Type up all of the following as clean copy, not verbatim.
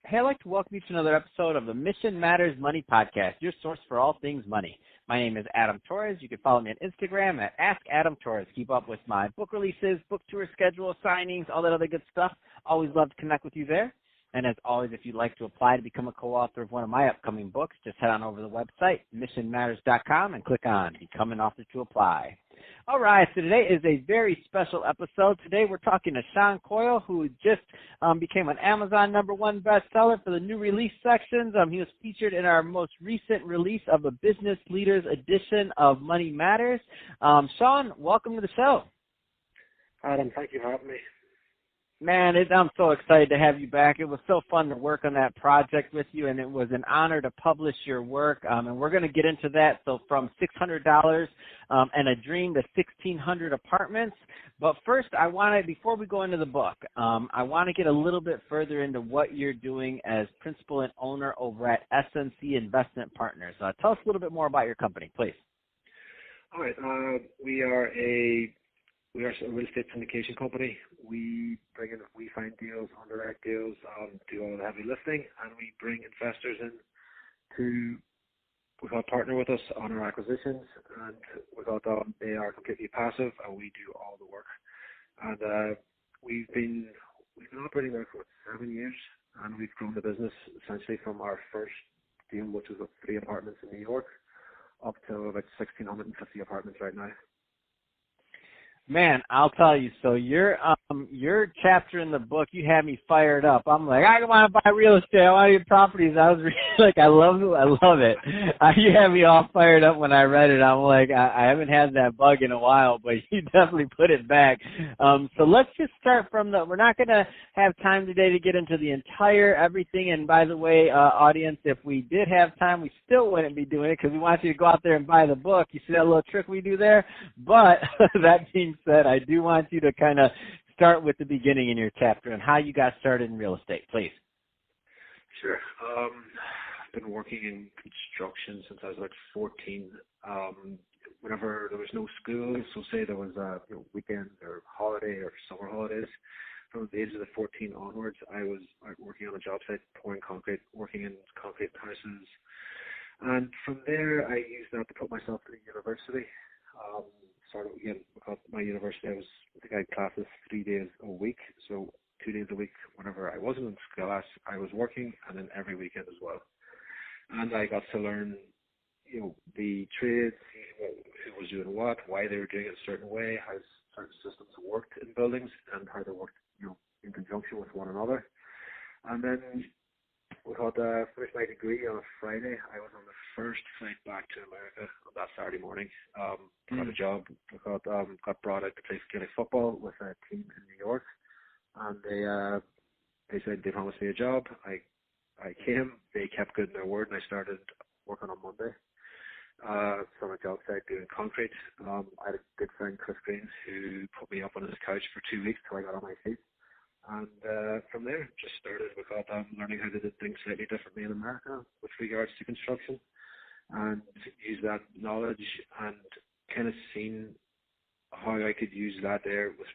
Hey, I'd like to welcome you to another episode of the Mission Matters Money Podcast, your source for all things money. My name is Adam Torres. You can follow me on Instagram at AskAdamTorres. Keep up with my book releases, book tour schedule, signings, all that other good stuff. Always love to connect with you there. And as always, if you'd like to apply to become a co-author of one of my upcoming books, just head on over to the website, missionmatters.com, and click on Become an Author to apply. All right, so today is a very special episode. Today we're talking to Sean Coyle, who just became an Amazon #1 bestseller for the new release sections. He was featured in our most recent release of the Business Leaders edition of Money Matters. Sean, welcome to the show. Adam, thank you for having me. Man, I'm so excited to have you back. It was so fun to work on that project with you, and it was an honor to publish your work. And we're going to get into that. So from $600 and a dream to 1,600 apartments. But first, before we go into the book, I want to get a little bit further into what you're doing as principal and owner over at SNC Investment Partners. Tell us a little bit more about your company, please. All right. We are a real estate syndication company. We find deals, underwrite deals, do all the heavy lifting, and we bring investors in to partner with us on our acquisitions. And they are completely passive, and we do all the work. And we've been operating there for 7 years, and we've grown the business essentially from our first deal, which was with 3 apartments in New York, up to about 1,650 apartments right now. Man, I'll tell you, so your chapter in the book, you had me fired up. I'm like, I want to buy real estate. I want to get properties. I was really like, I love it. You had me all fired up when I read it. I'm like, I haven't had that bug in a while, but you definitely put it back. So let's just start from we're not going to have time today to get into the entire everything. And by the way, audience, if we did have time, we still wouldn't be doing it because we want you to go out there and buy the book. You see that little trick we do there? But that being said, I do want you to kind of start with the beginning in your chapter and how you got started in real estate, please. Sure. I've been working in construction since I was about 14. Whenever there was no school, so say there was a weekend or holiday or summer holidays, from the age of 14 onwards, I was working on a job site, pouring concrete, working in concrete houses. And from there, I used that to put myself through university. Started again because my university, I think I had classes 3 days a week, so 2 days a week whenever I wasn't in class, I was working, and then every weekend as well. And I got to learn, the trades, who was doing what, why they were doing it a certain way, how certain systems worked in buildings, and how they worked, in conjunction with one another. And then we had finished my degree on a Friday. I was on the first flight back to America on that Saturday morning. Got a job. Got brought out to play Gaelic football with a team in New York, and they said they promised me a job. I came. They kept good in their word, and I started working on Monday. From a job site doing concrete. I had a good friend, Chris Green, who put me up on his couch for 2 weeks till I got on my feet. And from there, just started with learning how to do things slightly differently in America with regards to construction, and use that knowledge and kind of seen how I could use that there with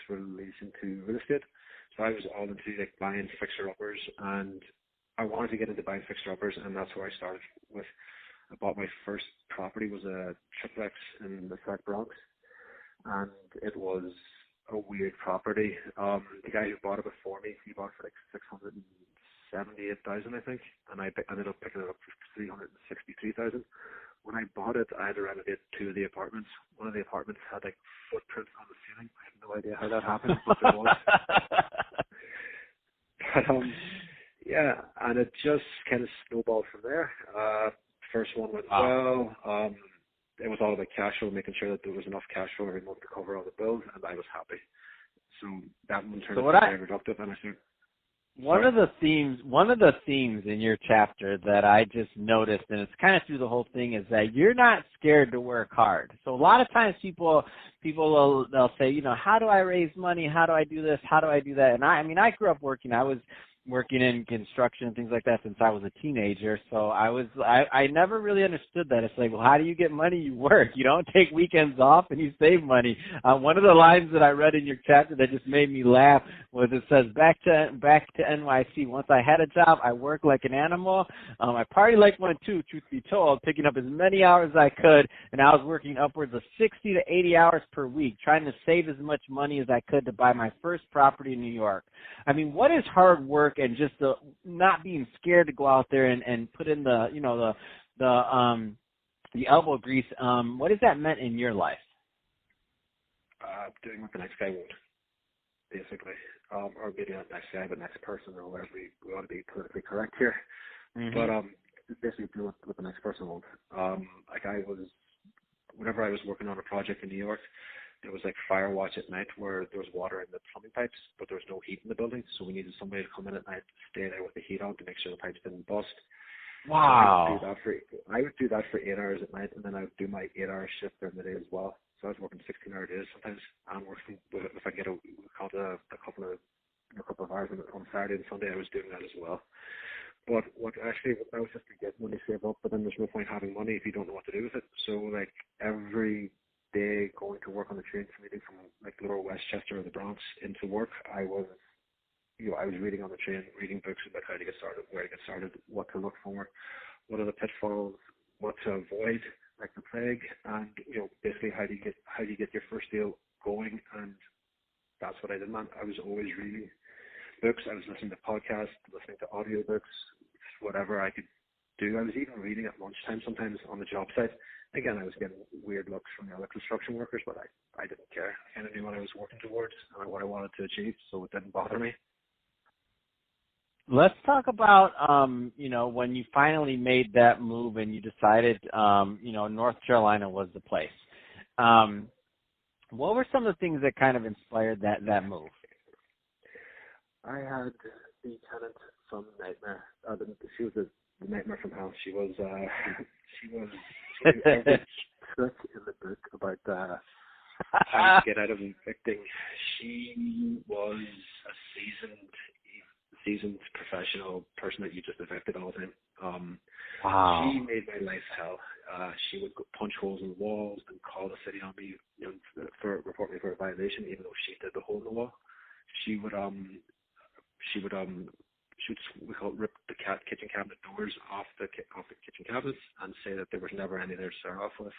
relation to real estate. So I was all into buying fixer-uppers, and I wanted to get into buying fixer-uppers, and that's where I started with. I bought my first property, was a triplex in the South Bronx, and it was a weird property. The guy who bought it before me, he bought it for $678,000, I think, and I ended up picking it up for $363,000. When I bought it, I had to renovate 2 of the apartments. One of the apartments had footprints on the ceiling. I have no idea how that happened, but there was. But yeah, and it just kind of snowballed from there. First one went well. It was all about cash flow, making sure that there was enough cash flow every month to cover all the bills, and I was happy. So that one turned out very productive, and I think one of the themes in your chapter that I just noticed, and it's kind of through the whole thing, is that you're not scared to work hard. So a lot of times they'll say, how do I raise money? How do I do this? How do I do that? And I grew up working. I was working in construction and things like that since I was a teenager. So I never really understood that. It's like, well, how do you get money? You work. You don't take weekends off and you save money. One of the lines that I read in your chapter that just made me laugh was it says, back to NYC. Once I had a job, I worked like an animal. I party like one too, truth be told, picking up as many hours as I could, and I was working upwards of 60 to 80 hours per week, trying to save as much money as I could to buy my first property in New York. I mean, what is hard work and just the not being scared to go out there and put in the, you know, the elbow grease? What has that meant in your life? Doing what the next guy won't, basically. Or maybe not next guy, but next person, or whatever. We ought to be politically correct here. Mm-hmm. But basically do what the next person won't. Whenever I was working on a project in New York, there was like fire watch at night where there was water in the plumbing pipes, but there was no heat in the building, so we needed somebody to come in at night, stay there with the heat on to make sure the pipes didn't bust. Wow. So I would do that for 8 hours at night, and then I would do my 8-hour shift during the day as well. So I was working 16-hour days sometimes. I'm working if I get a couple of hours on Saturday and Sunday. I was doing that as well. But that was just to get money saved up. But then there's no point having money if you don't know what to do with it. So like every day going to work on the train commuting from like Lower Westchester or the Bronx into work, I was reading on the train, reading books about how to get started, where to get started, what to look for, what are the pitfalls, what to avoid, like the plague, and basically how do you get your first deal going. And that's what I did, man. I was always reading books. I was listening to podcasts, listening to audiobooks, whatever I could do. I was even reading at lunchtime sometimes on the job site. Again, I was getting weird looks from the other construction workers, but I didn't care. I kind of knew what I was working towards and what I wanted to achieve, so it didn't bother me. Let's talk about, when you finally made that move and you decided, North Carolina was the place. What were some of the things that kind of inspired that move? I had the tenant from Nightmare. She was the Nightmare from Hell. She was every trick in the book about how to get out of evicting. She was a seasoned professional person that you just evicted all the time. Wow. She made my life hell. She would punch holes in the walls and call the city on me, report me for a violation, even though she did the hole in the wall. She would rip the kitchen cabinet doors off the kitchen cabinets and say that there was never any there to start off with.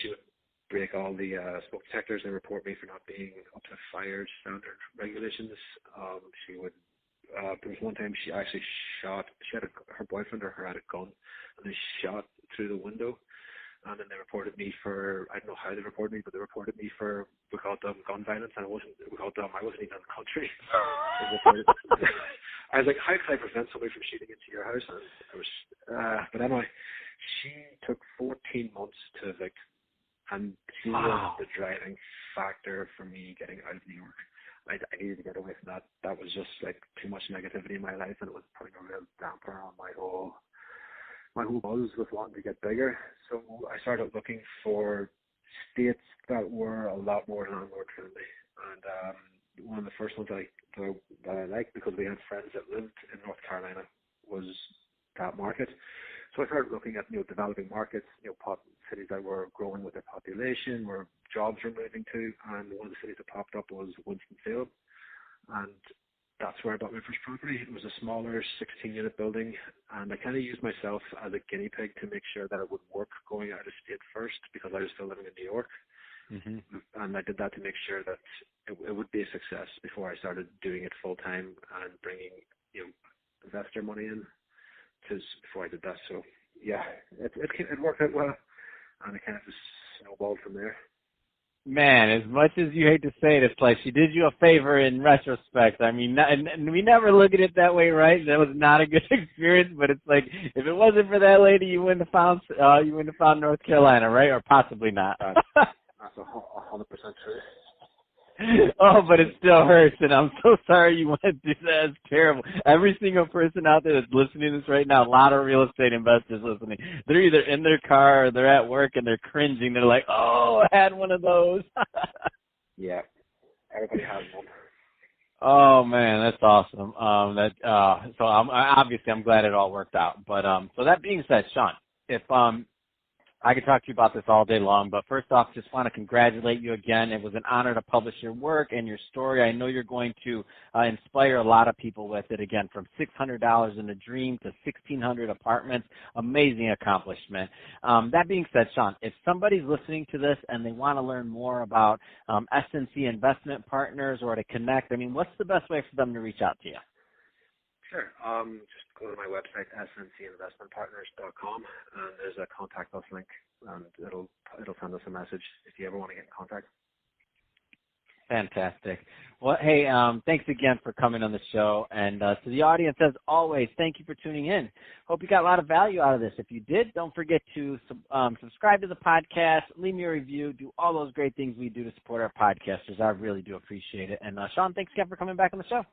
She would break all the smoke detectors and report me for not being up to fire standard regulations. She would. There was one time she actually shot. Her boyfriend or her had a gun, and they shot through the window. And then they reported me for, I don't know how they reported me, but they reported me for, we called them gun violence, and I wasn't even in the country. I was like, how can I prevent somebody from shooting into your house? And I was, but anyway, she took 14 months to evict, and she was the driving factor for me getting out of New York. I needed to get away from that. That was just like too much negativity in my life, and it was putting a real damper on my whole buzz with wanting to get bigger. So I started looking for states that were a lot more landlord friendly. And one of the first ones that I liked, because we had friends that lived in North Carolina, was that market. So I started looking at developing markets, cities that were growing with their population, where jobs were moving to, and one of the cities that popped up was Winston-Salem. And that's where I bought my first property. It was a smaller 16-unit building, and I kind of used myself as a guinea pig to make sure that it would work going out of state first, because I was still living in New York. Mm-hmm. And I did that to make sure that it would be a success before I started doing it full time and bringing investor money in. Before I did that, so yeah, it worked out well, and it kind of just snowballed from there. Man, as much as you hate to say it, it's like she did you a favor in retrospect. I mean, and we never look at it that way, right? That was not a good experience, but it's like, if it wasn't for that lady, you wouldn't have found North Carolina, right? Or possibly not. That's 100% true. Oh, but it still hurts, and I'm so sorry you went through that. It's terrible. Every single person out there that's listening to this right now, a lot of real estate investors listening, they're either in their car or they're at work and they're cringing. They're like, oh, I had one of those. Yeah, everybody has one. Oh man, that's awesome. So I'm glad it all worked out. But so that being said, Sean, if I could talk to you about this all day long, but first off, just want to congratulate you again. It was an honor to publish your work and your story. I know you're going to inspire a lot of people with it. Again, from $600 in a dream to 1,600 apartments, amazing accomplishment. That being said, Sean, if somebody's listening to this and they want to learn more about SNC Investment Partners or to connect, I mean, what's the best way for them to reach out to you? Sure. Just go to my website, sncinvestmentpartners.com, and there's a contact us link, and it'll send us a message if you ever want to get in contact. Fantastic. Well, hey, thanks again for coming on the show. And to the audience, as always, thank you for tuning in. Hope you got a lot of value out of this. If you did, don't forget to subscribe to the podcast, leave me a review, do all those great things we do to support our podcasters. I really do appreciate it. And Sean, thanks again for coming back on the show.